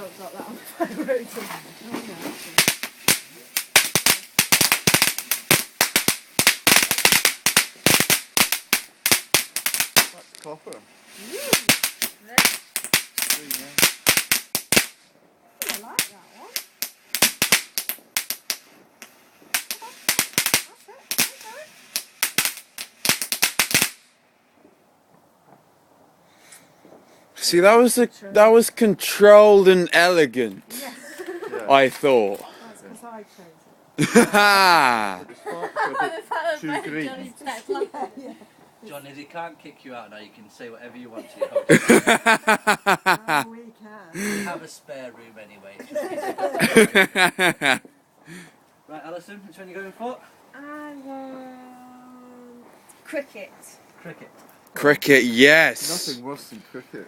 not got that on the fire road. That's copper. I like that one. That's it. Okay. See, that was controlled and elegant. Yes. Yeah. I thought. That's because I chose it. Ha! The sparks are a bit too green. Yeah. Johnny, they can't kick you out now. You can say whatever you want to your host. Oh, we can. We have a spare room anyway. Right, Alison, which one are you going for? I want cricket. Cricket. Cricket, yes. Nothing worse than cricket.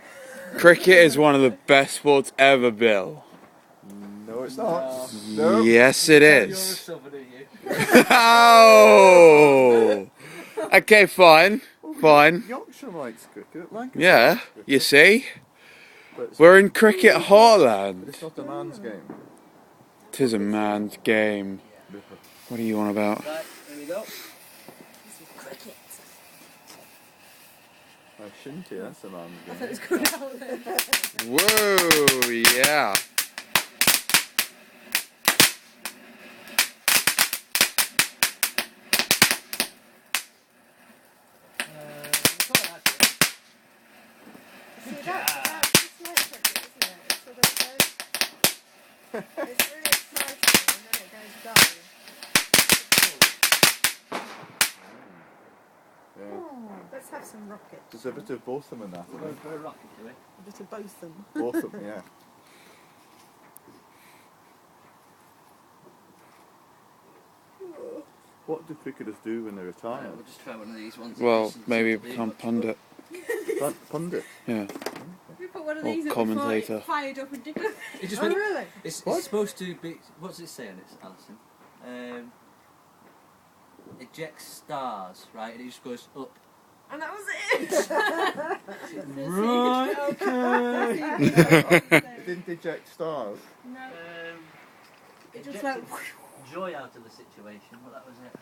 Cricket is one of the best sports ever, Bill. No, it's not. No. Yes, it You're a is. southerner, you. Oh! Okay, fine. Fine. Yorkshire likes cricket. Lancashire Yeah, likes cricket. you see? But it's, We're in cricket but heartland. it's not a man's game. Tis a man's game. What are you on about? Right, here we go. This is cricket. Shinty, that's a man's I game. thought it was going out there. Whoa, yeah. See, that's like cricket, isn't it? It sort of goes, it's really exciting and then it goes dull. Yeah. Let's have some rockets. There's a bit of both of them in that. We're going for a rocket, do we? A bit of both of them. Both of them, yeah. What do cricketers do when they retire? We'll just try one of these ones. Well, Doesn't maybe seem to be become much pundit. Pundit? Yeah. We put one of Or these up commentator. before it fired up and did it. It just Oh, went, really? it's What? supposed to be. What's it saying? It's Alison. Eject stars, right? And it just goes up. And that was it. Right, okay. It didn't eject stars. No, it just ejected went. joy out of the situation. Well, that was it.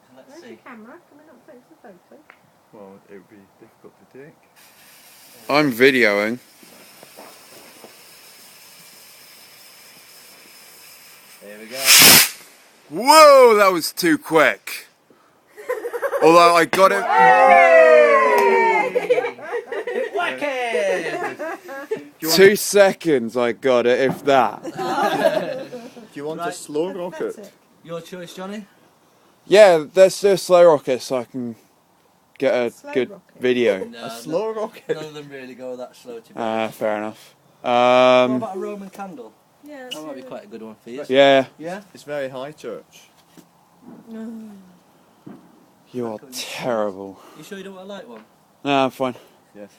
So let's Where's see. your camera? Can we not take some photos? Well, it would be difficult to take. I'm videoing. There we go. Whoa, that was too quick. Although I got it. Whack it! 2 seconds I got it, if that. Do you want a Right. slow rocket? Pathetic. Your choice, Johnny. Yeah, let's do a slow rocket so I can get a Slow good rocket. video. No, A slow rocket? None of them really go that slow to be. Fair enough. What about a Roman candle? Yeah, That might be quite a good one for you. Yeah, Yeah? It's very high church. you are terrible. You sure you don't want a light one? No, I'm fine. Yes.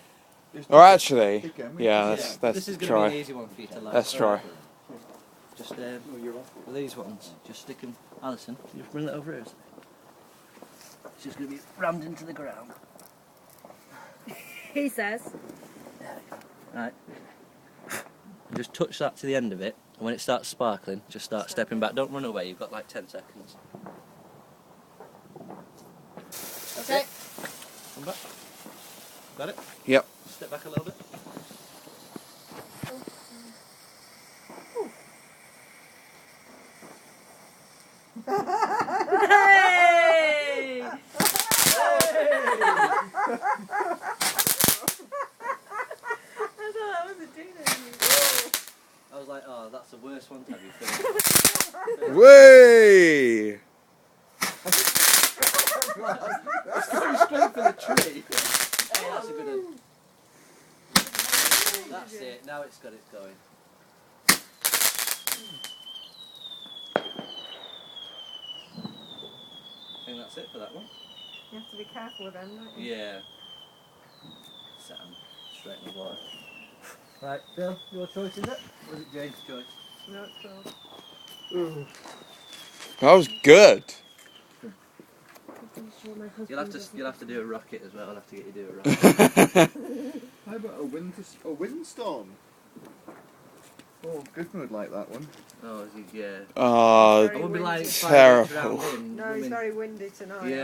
Or actually, Again, yeah, This let's is going to be an try. easy one for you to light. Let's try. Just for these ones, just stick them. Alison, you just bring it over here. It's just going to be rammed into the ground. He says. Right. And just touch that to the end of it, and when it starts sparkling, just start stepping back. Don't run away, you've got like 10 seconds. Okay. Come back. Got it? Yep. Step back a little bit. Hey! I was like, oh, that's the worst one to have you filmed. Way! It's going straight for the tree. Hey, that's a good one. That's it, now it's got it going. I think that's it for that one. You have to be careful with them, don't you? Yeah. Set them straight in the water. Right, Bill, your choice is it? Or is it James' choice? No, it's wrong. That was good. You'll have to do a rocket as well. I'll have to get you to do a rocket. How about a wind a windstorm. Oh, good mood like that one. Oh, is he? Yeah. Oh, Very I wouldn't be like windy. terrible. fireworks around him. No, it's very windy tonight. Yeah.